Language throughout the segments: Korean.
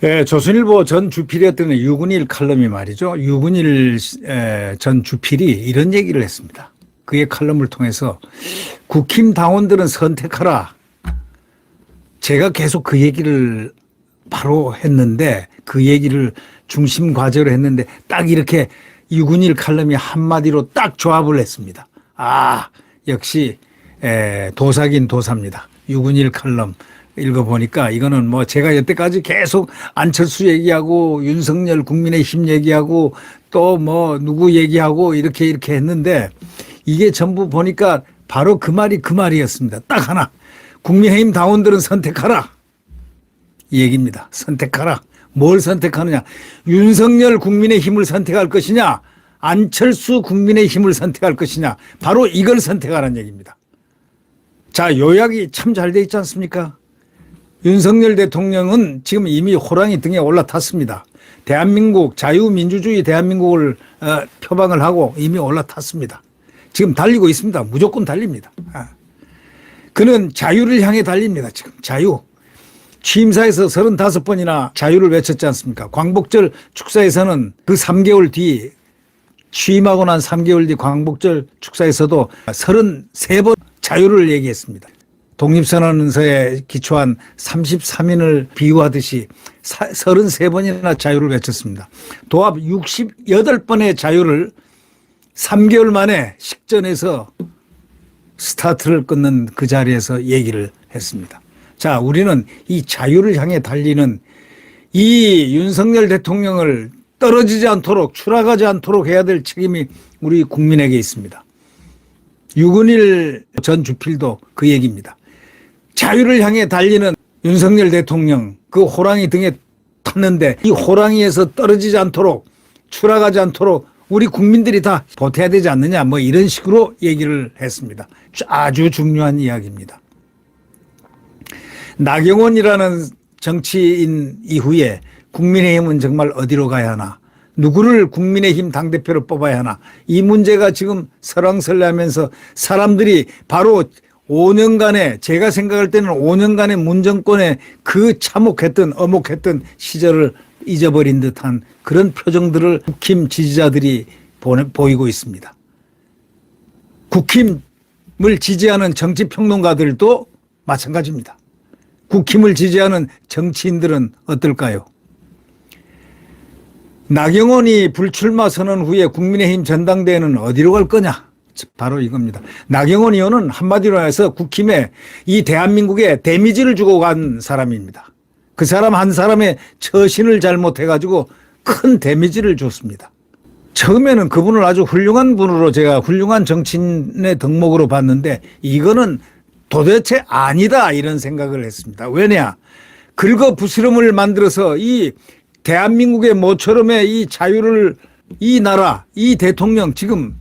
예, 조선일보 전 주필이었던 유근일 칼럼이 말이죠. 유근일 전 주필이 이런 얘기를 했습니다. 그의 칼럼을 통해서 국힘 당원들은 선택하라. 제가 계속 그 얘기를 바로 했는데 그 얘기를 중심 과제로 했는데 딱 이렇게 유근일 칼럼이 한마디로 딱 조합을 했습니다. 아, 역시 도사긴 도사입니다. 유근일 칼럼 읽어보니까 이거는 뭐 제가 여태까지 계속 안철수 얘기하고 윤석열 국민의힘 얘기하고 또 뭐 누구 얘기하고 이렇게 했는데 이게 전부 보니까 바로 그 말이 그 말이었습니다. 딱 하나. 국민의힘 당원들은 선택하라. 이 얘기입니다. 선택하라. 뭘 선택하느냐. 윤석열 국민의힘을 선택할 것이냐. 안철수 국민의힘을 선택할 것이냐. 바로 이걸 선택하라는 얘기입니다. 자, 요약이 참 잘 돼 있지 않습니까? 윤석열 대통령은 지금 이미 호랑이 등에 올라탔습니다. 대한민국 자유민주주의 대한민국을 표방을 하고 이미 올라탔습니다. 지금 달리고 있습니다. 무조건 달립니다. 그는 자유를 향해 달립니다. 지금 자유. 취임사에서 35번이나 자유를 외쳤지 않습니까? 광복절 축사에서는 그 3개월 뒤 취임하고 난 3개월 뒤 광복절 축사에서도 33번 자유를 얘기했습니다. 독립선언서에 기초한 33인을 비유하듯이 33번이나 자유를 외쳤습니다. 도합 68번의 자유를 3개월 만에 식전에서 스타트를 끊는 그 자리에서 얘기를 했습니다. 자, 우리는 이 자유를 향해 달리는 이 윤석열 대통령을 떨어지지 않도록 추락하지 않도록 해야 될 책임이 우리 국민에게 있습니다. 유근일 전 주필도 그 얘기입니다. 자유를 향해 달리는 윤석열 대통령 그 호랑이 등에 탔는데 이 호랑이에서 떨어지지 않도록 추락하지 않도록 우리 국민들이 다 보태야 되지 않느냐 뭐 이런 식으로 얘기를 했습니다. 아주 중요한 이야기입니다. 나경원이라는 정치인 이후에 국민의힘은 정말 어디로 가야 하나, 누구를 국민의힘 당대표로 뽑아야 하나, 이 문제가 지금 설왕설래하면서 사람들이 바로 5년간의 제가 생각할 때는 5년간의 문정권의 그 참혹했던 엄혹했던 시절을 잊어버린 듯한 그런 표정들을 국힘 지지자들이 보이고 있습니다. 국힘을 지지하는 정치평론가들도 마찬가지입니다. 국힘을 지지하는 정치인들은 어떨까요? 나경원이 불출마 선언 후에 국민의힘 전당대회는 어디로 갈 거냐? 바로 이겁니다. 나경원 의원은 한마디로 해서 국힘에 이 대한민국에 데미지를 주고 간 사람입니다. 그 사람 한 사람의 처신을 잘못해가지고 큰 데미지를 줬습니다. 처음에는 그분을 아주 훌륭한 분으로 제가 훌륭한 정치인의 덕목으로 봤는데 이거는 도대체 아니다 이런 생각을 했습니다. 왜냐? 긁어 부스럼을 만들어서 이 대한민국의 모처럼의 이 자유를 이 나라 이 대통령 지금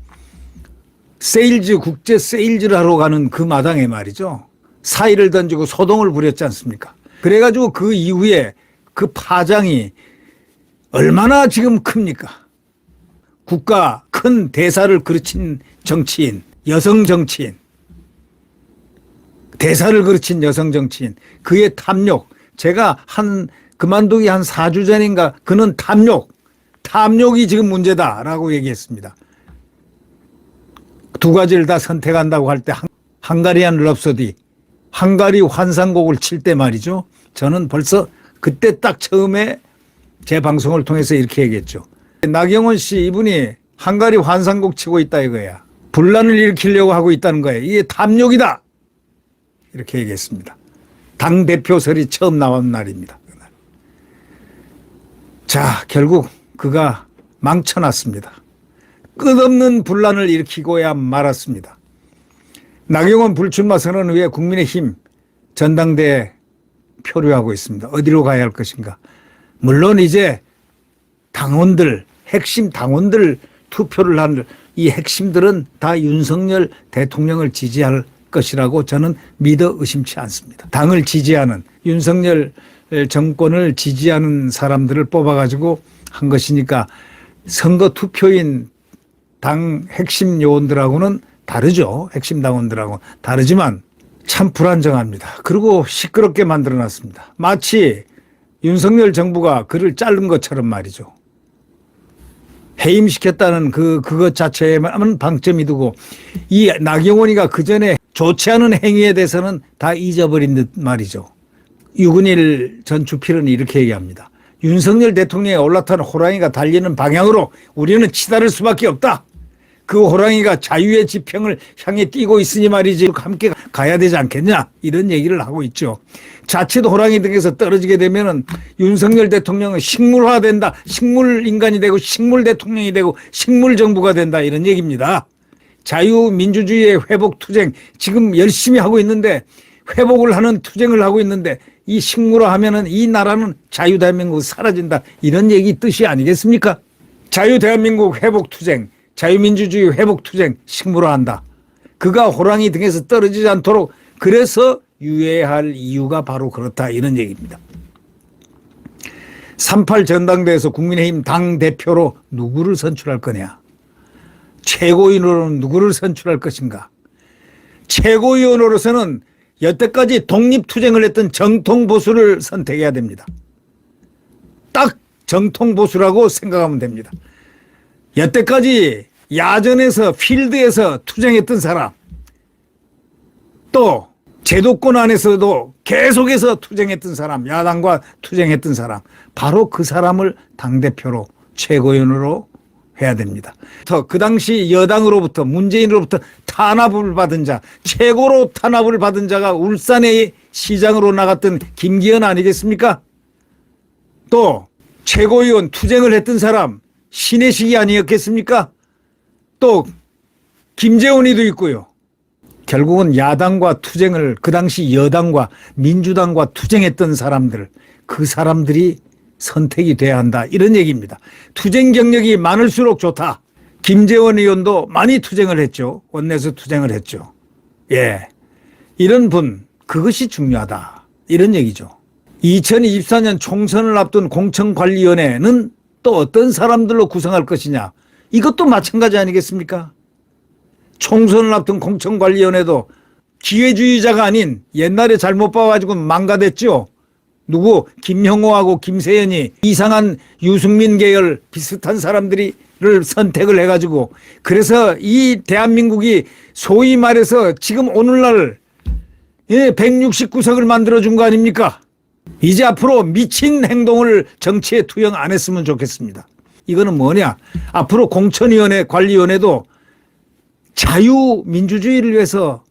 세일즈 국제 세일즈를 하러 가는 그 마당에 말이죠. 사의를 던지고 소동을 부렸지 않습니까? 그래가지고 그 이후에 그 파장이 얼마나 지금 큽니까? 국가 큰 대사를 그르친 정치인, 여성 정치인, 대사를 그르친 여성 정치인, 그의 탐욕. 제가 그만두기 한 4주 전인가 그는 탐욕이 지금 문제다라고 얘기했습니다. 두 가지를 다 선택한다고 할 때 헝가리안 럽소디, 헝가리 환상곡을 칠 때 말이죠. 저는 벌써 그때 딱 처음에 제 방송을 통해서 이렇게 얘기했죠. 나경원 씨 이분이 헝가리 환상곡 치고 있다 이거야. 분란을 일으키려고 하고 있다는 거예요. 이게 탐욕이다. 이렇게 얘기했습니다. 당대표설이 처음 나온 날입니다. 자, 결국 그가 망쳐놨습니다. 끝없는 분란을 일으키고야 말았습니다. 나경원 불출마 선언 후에 국민의힘 전당대회 표류하고 있습니다. 어디로 가야 할 것인가. 물론 이제 당원들, 핵심 당원들 투표를 한 이 핵심들은 다 윤석열 대통령을 지지할 것이라고 저는 믿어 의심치 않습니다. 당을 지지하는 윤석열 정권을 지지하는 사람들을 뽑아가지고 한 것이니까 선거 투표인 당 핵심 요원들하고는 다르죠. 핵심 당원들하고 다르지만 참 불안정합니다. 그리고 시끄럽게 만들어놨습니다. 마치 윤석열 정부가 그를 자른 것처럼 말이죠. 해임시켰다는 그것 자체에만 방점이 두고 이 나경원이가 그전에 좋지 않은 행위에 대해서는 다 잊어버린 듯 말이죠. 유근일 전 주필은 이렇게 얘기합니다. 윤석열 대통령이 올라탄 호랑이가 달리는 방향으로 우리는 치달을 수밖에 없다. 그 호랑이가 자유의 지평을 향해 뛰고 있으니 말이지 함께 가야 되지 않겠냐 이런 얘기를 하고 있죠. 자칫 호랑이 등에서 떨어지게 되면은 윤석열 대통령은 식물화된다. 식물인간이 되고 식물 대통령이 되고 식물 정부가 된다 이런 얘기입니다. 자유민주주의의 회복 투쟁 지금 열심히 하고 있는데 회복을 하는 투쟁을 하고 있는데 이 식물화하면은 이 나라는 자유대한민국 사라진다 이런 얘기 뜻이 아니겠습니까? 자유대한민국 회복 투쟁 자유민주주의 회복투쟁 식물화한다. 그가 호랑이 등에서 떨어지지 않도록 그래서 유예해야 할 이유가 바로 그렇다 이런 얘기입니다. 3.8 전당대회에서 국민의힘 당대표로 누구를 선출할 거냐. 최고위원으로는 누구를 선출할 것인가. 최고위원으로서는 여태까지 독립투쟁을 했던 정통보수를 선택해야 됩니다. 딱 정통보수라고 생각하면 됩니다. 여태까지 야전에서 필드에서 투쟁했던 사람 또 제도권 안에서도 계속해서 투쟁했던 사람 야당과 투쟁했던 사람 바로 그 사람을 당대표로 최고위원으로 해야 됩니다. 그 당시 여당으로부터 문재인으로부터 탄압을 받은 자 최고로 탄압을 받은 자가 울산의 시장으로 나갔던 김기현 아니겠습니까? 또 최고위원 투쟁을 했던 사람 신혜식이 아니었겠습니까? 또 김재원이도 있고요. 결국은 야당과 투쟁을 그 당시 여당과 민주당과 투쟁했던 사람들 그 사람들이 선택이 돼야 한다 이런 얘기입니다. 투쟁 경력이 많을수록 좋다. 김재원 의원도 많이 투쟁을 했죠. 원내에서 투쟁을 했죠. 예, 이런 분 그것이 중요하다 이런 얘기죠. 2024년 총선을 앞둔 공천관리위원회는 또 어떤 사람들로 구성할 것이냐 이것도 마찬가지 아니겠습니까? 총선을 앞둔 공천관리위원회도 기회주의자가 아닌 옛날에 잘못 봐가지고 망가됐죠. 누구 김형호하고 김세연이 이상한 유승민 계열 비슷한 사람들을 선택을 해가지고 그래서 이 대한민국이 소위 말해서 지금 오늘날 169석을 만들어준 거 아닙니까? 이제 앞으로 미친 행동을 정치에 투영 안 했으면 좋겠습니다. 이거는 뭐냐? 앞으로 공천위원회 관리위원회도 자유민주주의를 위해서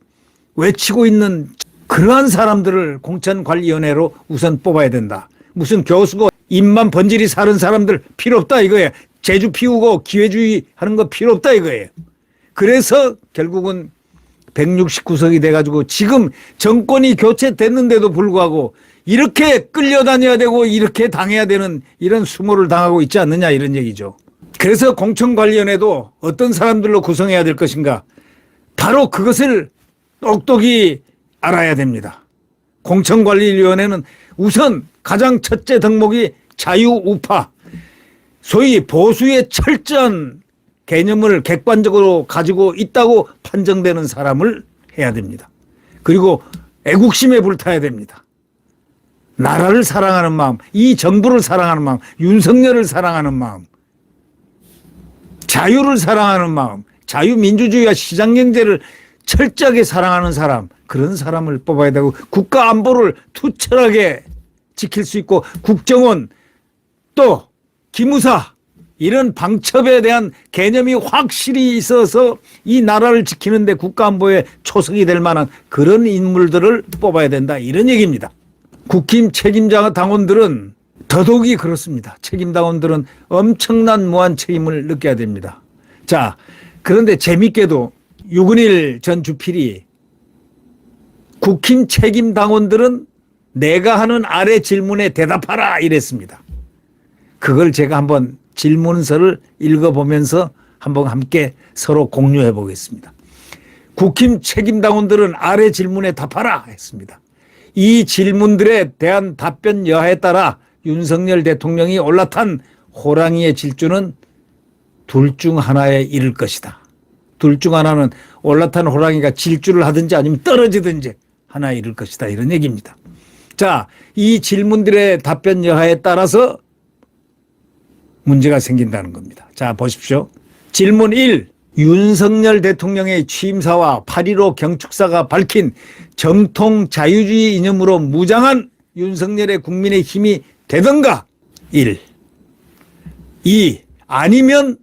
외치고 있는 그러한 사람들을 공천관리위원회로 우선 뽑아야 된다. 무슨 교수고 입만 번지르 사는 사람들 필요 없다 이거예요. 제주 피우고 기회주의 하는 거 필요 없다 이거예요. 그래서 결국은 169석이 돼가지고 지금 정권이 교체됐는데도 불구하고 이렇게 끌려다녀야 되고 이렇게 당해야 되는 이런 수모를 당하고 있지 않느냐 이런 얘기죠. 그래서 공천관리위원회도 어떤 사람들로 구성해야 될 것인가 바로 그것을 똑똑히 알아야 됩니다. 공천관리위원회는 우선 가장 첫째 덕목이 자유우파 소위 보수의 철저한 개념을 객관적으로 가지고 있다고 판정되는 사람을 해야 됩니다. 그리고 애국심에 불타야 됩니다. 나라를 사랑하는 마음, 이 정부를 사랑하는 마음, 윤석열을 사랑하는 마음, 자유를 사랑하는 마음, 자유민주주의와 시장경제를 철저하게 사랑하는 사람, 그런 사람을 뽑아야 되고 국가 안보를 투철하게 지킬 수 있고 국정원 또 기무사 이런 방첩에 대한 개념이 확실히 있어서 이 나라를 지키는 데 국가 안보에 초석이 될 만한 그런 인물들을 뽑아야 된다 이런 얘기입니다. 국힘 책임자 당원들은 더더욱이 그렇습니다. 책임 당원들은 엄청난 무한 책임을 느껴야 됩니다. 자, 그런데 재밌게도 유근일 전 주필이 국힘 책임 당원들은 내가 하는 아래 질문에 대답하라 이랬습니다. 그걸 제가 한번 질문서를 읽어보면서 한번 함께 서로 공유해 보겠습니다. 국힘 책임 당원들은 아래 질문에 답하라 했습니다. 이 질문들에 대한 답변 여하에 따라 윤석열 대통령이 올라탄 호랑이의 질주는 둘 중 하나에 이를 것이다. 둘 중 하나는 올라탄 호랑이가 질주를 하든지 아니면 떨어지든지 하나 이룰 것이다. 이런 얘기입니다. 자, 이 질문들의 답변 여하에 따라서 문제가 생긴다는 겁니다. 자, 보십시오. 질문 1. 윤석열 대통령의 취임사와 8.15 경축사가 밝힌 정통 자유주의 이념으로 무장한 윤석열의 국민의힘이 되던가? 1. 2. 아니면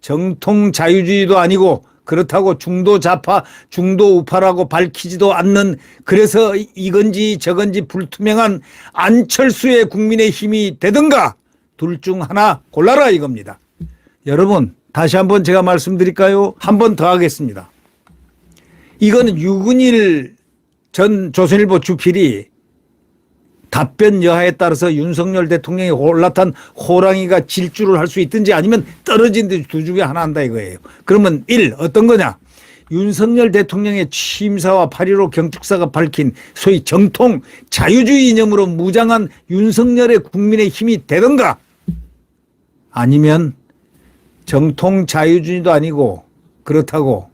정통 자유주의도 아니고 그렇다고 중도 좌파, 중도 우파라고 밝히지도 않는, 그래서 이건지 저건지 불투명한 안철수의 국민의힘이 되든가? 둘 중 하나 골라라 이겁니다. 여러분, 다시 한번 제가 말씀드릴까요? 한 번 더 하겠습니다. 이거는 유근일 전 조선일보 주필이 답변 여하에 따라서 윤석열 대통령이 올라탄 호랑이가 질주를 할 수 있든지 아니면 떨어진든지 두 중에 하나 한다 이거예요. 그러면 1. 어떤 거냐? 윤석열 대통령의 취임사와 8.15 경축사가 밝힌 소위 정통 자유주의 이념으로 무장한 윤석열의 국민의힘이 되든가? 아니면 정통 자유주의도 아니고 그렇다고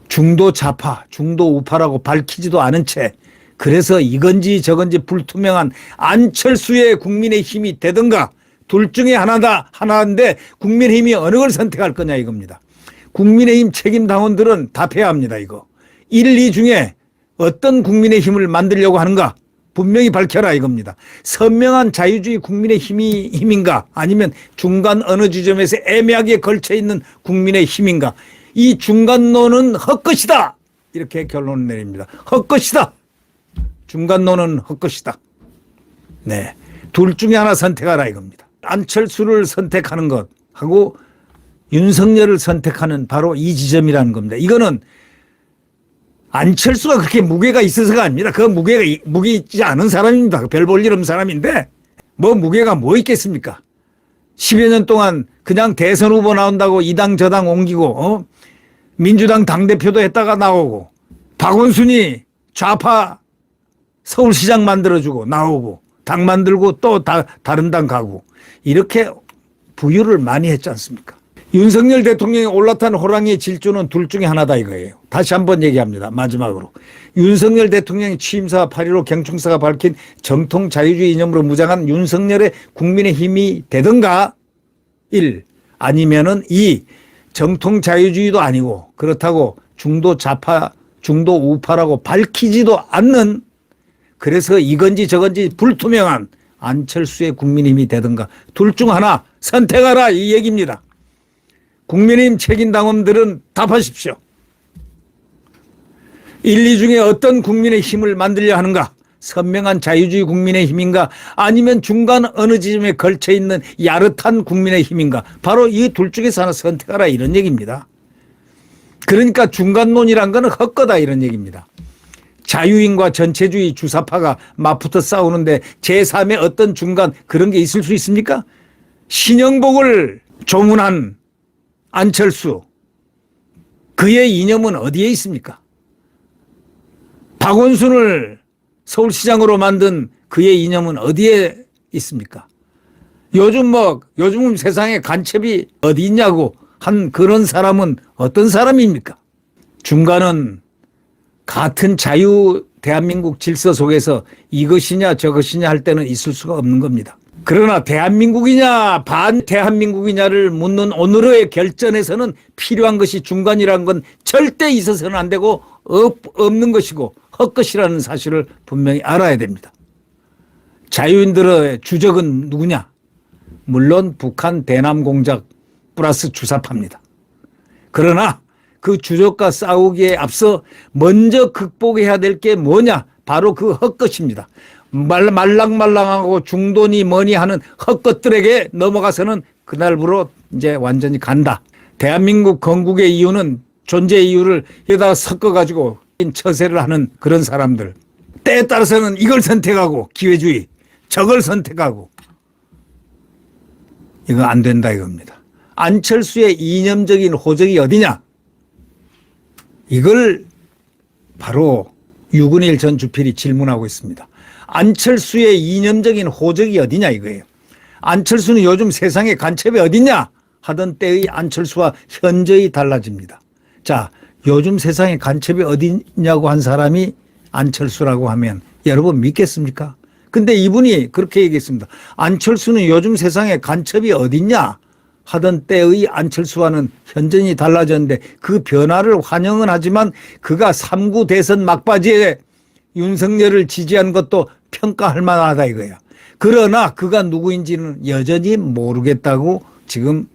중도 좌파, 중도 우파라고 밝히지도 않은 채 그래서 이건지 저건지 불투명한 안철수의 국민의힘이 되든가? 둘 중에 하나인데 국민의힘이 어느 걸 선택할 거냐 이겁니다. 국민의힘 책임 당원들은 답해야 합니다. 이거 1, 2 중에 어떤 국민의힘을 만들려고 하는가 분명히 밝혀라 이겁니다. 선명한 자유주의 국민의힘인가 아니면 중간 어느 지점에서 애매하게 걸쳐있는 국민의힘인가? 이 중간론은 헛것이다 이렇게 결론을 내립니다. 헛것이다. 중간론은 헛것이다. 네, 둘 중에 하나 선택하라 이겁니다. 안철수를 선택하는 것하고 윤석열을 선택하는 바로 이 지점이라는 겁니다. 이거는 안철수가 그렇게 무게가 있어서가 아닙니다. 그 무게 있지 않은 사람입니다. 별 볼 일 없는 사람인데 뭐 무게가 뭐 있겠습니까? 10여 년 동안 그냥 대선 후보 나온다고 이 당 저 당 옮기고 민주당 당대표도 했다가 나오고 박원순이 좌파 서울시장 만들어주고 나오고 당 만들고 또 다른 당 가고 이렇게 부유를 많이 했지 않습니까? 윤석열 대통령이 올라탄 호랑이의 질주는 둘 중에 하나다 이거예요. 다시 한번 얘기합니다. 마지막으로. 윤석열 대통령의 취임사 8.15 경축사가 밝힌 정통 자유주의 이념으로 무장한 윤석열의 국민의힘이 되든가? 1. 아니면은 2. 정통 자유주의도 아니고 그렇다고 중도 좌파, 중도 우파라고 밝히지도 않는, 그래서 이건지 저건지 불투명한 안철수의 국민의힘이 되든가? 둘 중 하나 선택하라 이 얘기입니다. 국민의힘 책임 당원들은 답하십시오. 1, 2 중에 어떤 국민의힘을 만들려 하는가? 선명한 자유주의 국민의힘인가? 아니면 중간 어느 지점에 걸쳐있는 야릇한 국민의힘인가? 바로 이 둘 중에서 하나 선택하라 이런 얘기입니다. 그러니까 중간론이란 거는 헛거다 이런 얘기입니다. 자유인과 전체주의 주사파가 맞붙어 싸우는데 제3의 어떤 중간 그런 게 있을 수 있습니까? 신영복을 조문한 안철수, 그의 이념은 어디에 있습니까? 박원순을 서울시장으로 만든 그의 이념은 어디에 있습니까? 요즘 세상에 간첩이 어디 있냐고 한 그런 사람은 어떤 사람입니까? 중간은 같은 자유 대한민국 질서 속에서 이것이냐 저것이냐 할 때는 있을 수가 없는 겁니다. 그러나 대한민국이냐 반대한민국이냐를 묻는 오늘의 결전에서는 필요한 것이 중간이라는 건 절대 있어서는 안 되고 없는 것이고 헛것이라는 사실을 분명히 알아야 됩니다. 자유인들의 주적은 누구냐? 물론 북한 대남 공작 플러스 주사파입니다. 그러나 그 주적과 싸우기에 앞서 먼저 극복해야 될 게 뭐냐? 바로 그 헛것입니다. 말랑말랑하고 중도니 뭐니 하는 헛것들에게 넘어가서는 그날부로 이제 완전히 간다. 대한민국 건국의 이유는 존재 이유를 여기다가 섞어가지고 처세를 하는 그런 사람들. 때에 따라서는 이걸 선택하고 기회주의, 저걸 선택하고 이거 안 된다 이겁니다. 안철수의 이념적인 호적이 어디냐? 이걸 바로 유근일 전 주필이 질문하고 있습니다. 안철수의 이념적인 호적이 어디냐 이거예요. 안철수는 요즘 세상에 간첩이 어디냐 하던 때의 안철수와 현저히 달라집니다. 자, 요즘 세상에 간첩이 어디 있냐고 한 사람이 안철수라고 하면 여러분 믿겠습니까? 근데 이분이 그렇게 얘기했습니다. 안철수는 요즘 세상에 간첩이 어딨냐 하던 때의 안철수와는 현전히 달라졌는데 그 변화를 환영은 하지만 그가 3구 대선 막바지에 윤석열을 지지한 것도 평가할 만하다 이거야. 그러나 그가 누구인지는 여전히 모르겠다고 지금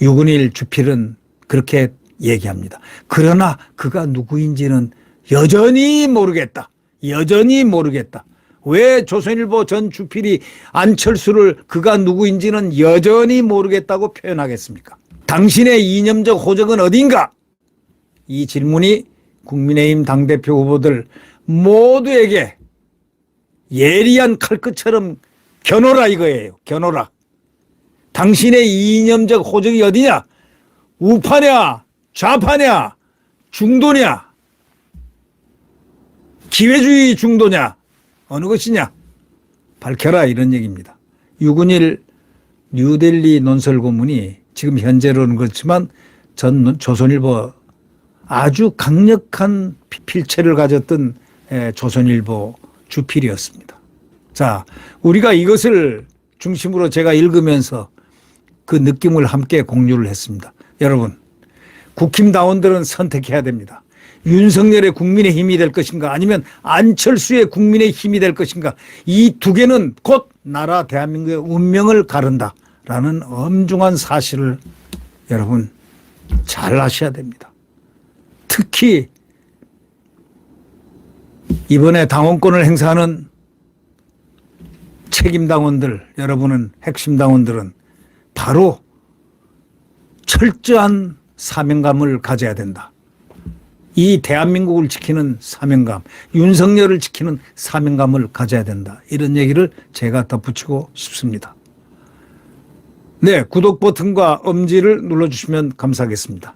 유근일 주필은 그렇게 얘기합니다. 그러나 그가 누구인지는 여전히 모르겠다. 여전히 모르겠다. 왜 조선일보 전 주필이 안철수를 그가 누구인지는 여전히 모르겠다고 표현하겠습니까? 당신의 이념적 호적은 어딘가? 이 질문이 국민의힘 당대표 후보들 모두에게 예리한 칼끝처럼 겨누라 이거예요. 겨누라. 당신의 이념적 호적이 어디냐? 우파냐? 좌파냐? 중도냐? 기회주의 중도냐? 어느 것이냐? 밝혀라 이런 얘기입니다. 유근일 뉴델리 논설 고문이 지금 현재로는 그렇지만 전 조선일보 아주 강력한 필체를 가졌던 조선일보 주필이었습니다. 자, 우리가 이것을 중심으로 제가 읽으면서 그 느낌을 함께 공유를 했습니다. 여러분, 국힘당원들은 선택해야 됩니다. 윤석열의 국민의 힘이 될 것인가 아니면 안철수의 국민의 힘이 될 것인가 이 두 개는 곧 나라 대한민국의 운명을 가른다라는 엄중한 사실을 여러분 잘 아셔야 됩니다. 특히 이번에 당원권을 행사하는 책임당원들 여러분은 핵심 당원들은 바로 철저한 사명감을 가져야 된다. 이 대한민국을 지키는 사명감, 윤석열을 지키는 사명감을 가져야 된다. 이런 얘기를 제가 덧붙이고 싶습니다. 네, 구독 버튼과 엄지를 눌러주시면 감사하겠습니다.